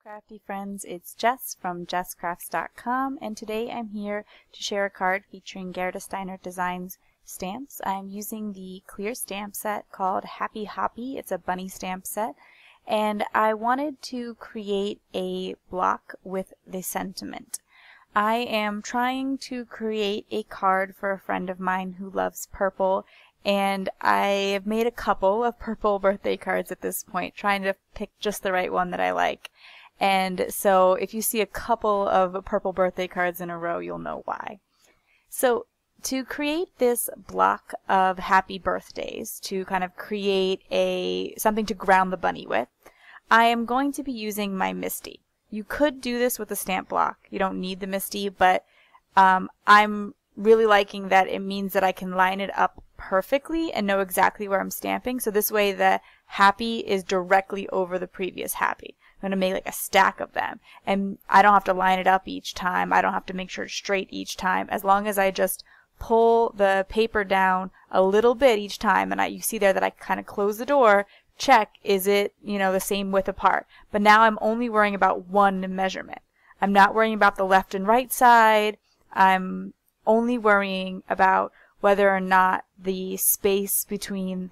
Crafty friends, it's Jess from jesscrafts.com, and today I'm here to share a card featuring Gerda Steiner Designs stamps. I'm using the clear stamp set called Happy Hoppy. It's a bunny stamp set, and I wanted to create a block with the sentiment. I am trying to create a card for a friend of mine who loves purple, and I have made a couple of purple birthday cards at this point, trying to pick just the right one that I like. And so if you see a couple of purple birthday cards in a row, you'll know why. So to create this block of happy birthdays, to kind of create something to ground the bunny with, I am going to be using my MISTI. You could do this with a stamp block. You don't need the MISTI, but I'm really liking that it means that I can line it up perfectly and know exactly where I'm stamping. So this way the happy is directly over the previous happy. I'm going to make like a stack of them, and I don't have to line it up each time. I don't have to make sure it's straight each time, as long as I just pull the paper down a little bit each time, and you see there that I kind of close the door, check, is it, the same width apart. But now I'm only worrying about one measurement. I'm not worrying about the left and right side. I'm only worrying about whether or not the space between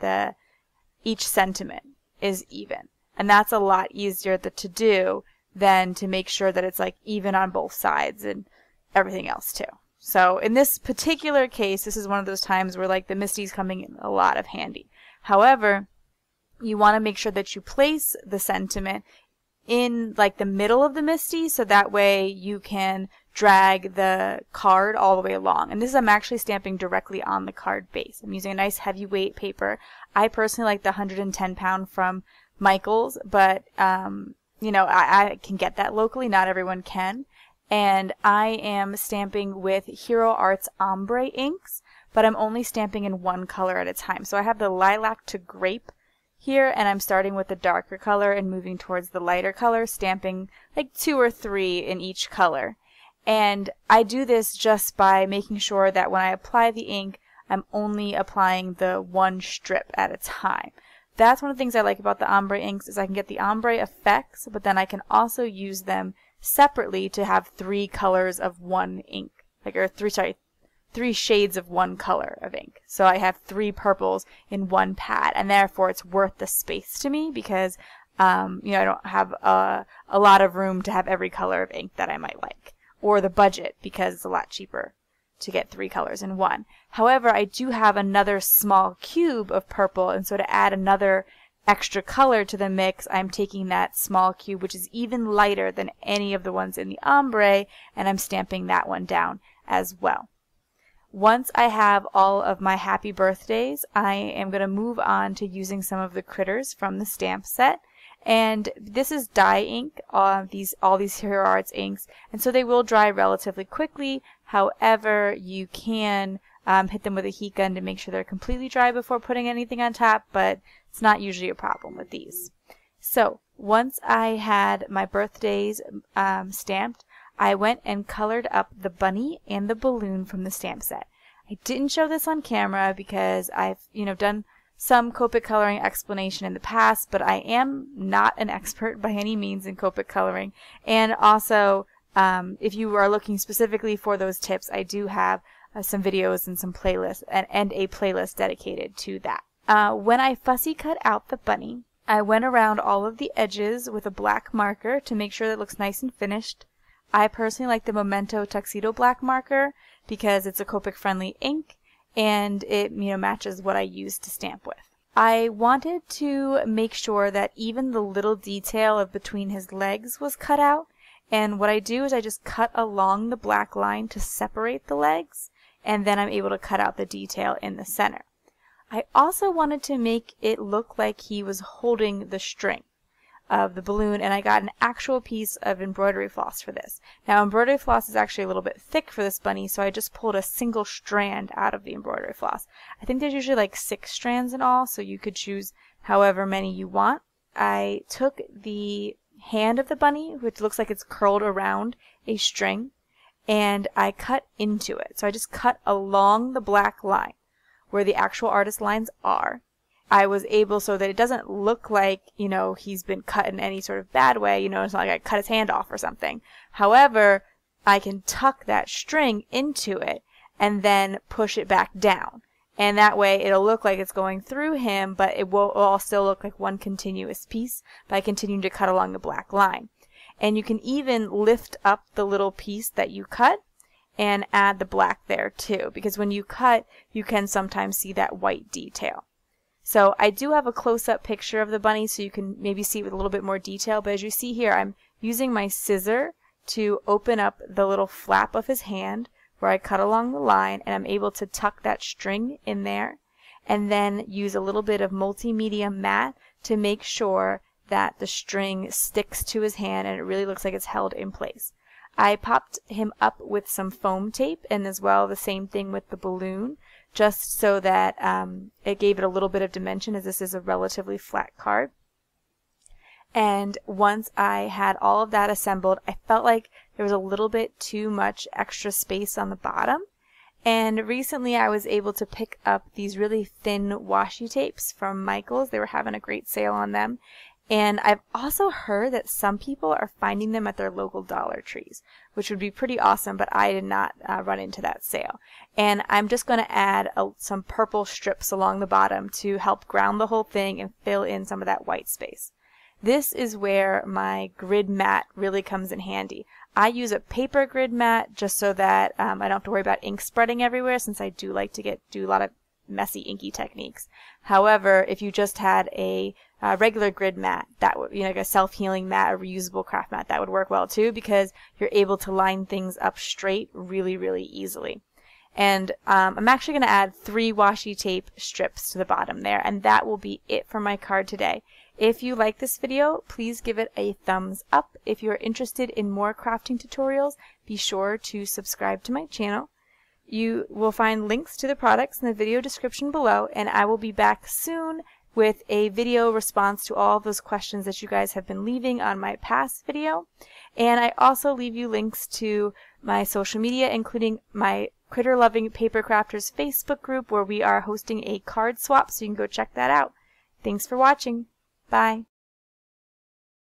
each sentiment is even. And that's a lot easier to do than to make sure that it's like even on both sides and everything else too. So in this particular case, this is one of those times where like the MISTI's coming in a lot of handy. However, you want to make sure that you place the sentiment in like the middle of the MISTI, so that way you can drag the card all the way along. And this is, I'm actually stamping directly on the card base. I'm using a nice heavyweight paper. I personally like the 110-pound from Michaels, but I can get that locally. Not everyone can. And I am stamping with Hero Arts ombre inks, but I'm only stamping in one color at a time. So I have the lilac to grape here, and I'm starting with the darker color and moving towards the lighter color, stamping like 2 or 3 in each color. And I do this just by making sure that when I apply the ink, I'm only applying the one strip at a time. That's one of the things I like about the ombre inks, is I can get the ombre effects, but then I can also use them separately to have 3 colors of one ink, or 3 shades of one color of ink. So I have 3 purples in one pad, and therefore it's worth the space to me because I don't have a lot of room to have every color of ink that I might like, or the budget, because it's a lot cheaper to get 3 colors in one. However, I do have another small cube of purple, and so to add another extra color to the mix, I'm taking that small cube, which is even lighter than any of the ones in the ombre, and I'm stamping that one down as well. Once I have all of my happy birthdays, I am going to move on to using some of the critters from the stamp set. And this is dye ink, all these Hero Arts inks, and so they will dry relatively quickly. However, you can hit them with a heat gun to make sure they're completely dry before putting anything on top, but it's not usually a problem with these. So once I had my birthdays stamped, I went and colored up the bunny and the balloon from the stamp set. I didn't show this on camera because I've done some Copic coloring explanation in the past, but I am not an expert by any means in Copic coloring. And also, if you are looking specifically for those tips, I do have some videos and some playlists and a playlist dedicated to that. When I fussy cut out the bunny, I went around all of the edges with a black marker to make sure that it looks nice and finished. I personally like the Memento Tuxedo black marker because it's a Copic friendly ink, and it matches what I use to stamp with. I wanted to make sure that even the little detail of between his legs was cut out, and what I do is I just cut along the black line to separate the legs, and then I'm able to cut out the detail in the center. I also wanted to make it look like he was holding the string of the balloon, and I got an actual piece of embroidery floss for this. Now, embroidery floss is actually a little bit thick for this bunny, so I just pulled a single strand out of the embroidery floss. I think there's usually like 6 strands in all, so you could choose however many you want. I took the hand of the bunny, which looks like it's curled around a string, and I cut into it. So I just cut along the black line where the actual artist lines are, I was able, so that it doesn't look like, you know, he's been cut in any sort of bad way. You know, it's not like I cut his hand off or something. However, I can tuck that string into it and then push it back down. And that way it'll look like it's going through him, but it will all still look like one continuous piece by continuing to cut along the black line. And you can even lift up the little piece that you cut and add the black there too, because when you cut, you can sometimes see that white detail. So I do have a close-up picture of the bunny so you can maybe see it with a little bit more detail, but as you see here, I'm using my scissor to open up the little flap of his hand where I cut along the line, and I'm able to tuck that string in there and then use a little bit of multimedia matte to make sure that the string sticks to his hand and it really looks like it's held in place. I popped him up with some foam tape, and as well the same thing with the balloon, just so that it gave it a little bit of dimension, as this is a relatively flat card. And once I had all of that assembled, I felt like there was a little bit too much extra space on the bottom. And recently I was able to pick up these really thin washi tapes from Michael's. They were having a great sale on them. And I've also heard that some people are finding them at their local Dollar Trees, which would be pretty awesome, but I did not run into that sale. And I'm just going to add some purple strips along the bottom to help ground the whole thing and fill in some of that white space. This is where my grid mat really comes in handy. I use a paper grid mat just so that I don't have to worry about ink spreading everywhere, since I do like to do a lot of messy inky techniques. However, if you just had a regular grid mat, that would, you know, like a self-healing mat, a reusable craft mat, that would work well too, because you're able to line things up straight really, really easily. And I'm actually going to add 3 washi tape strips to the bottom there, and that will be it for my card today. If you like this video, please give it a thumbs up. If you are interested in more crafting tutorials, be sure to subscribe to my channel. You will find links to the products in the video description below, and I will be back soon with a video response to all of those questions that you guys have been leaving on my past video. And I also leave you links to my social media, including my Critter Loving Paper Crafters Facebook group, where we are hosting a card swap, so you can go check that out. Thanks for watching. Bye.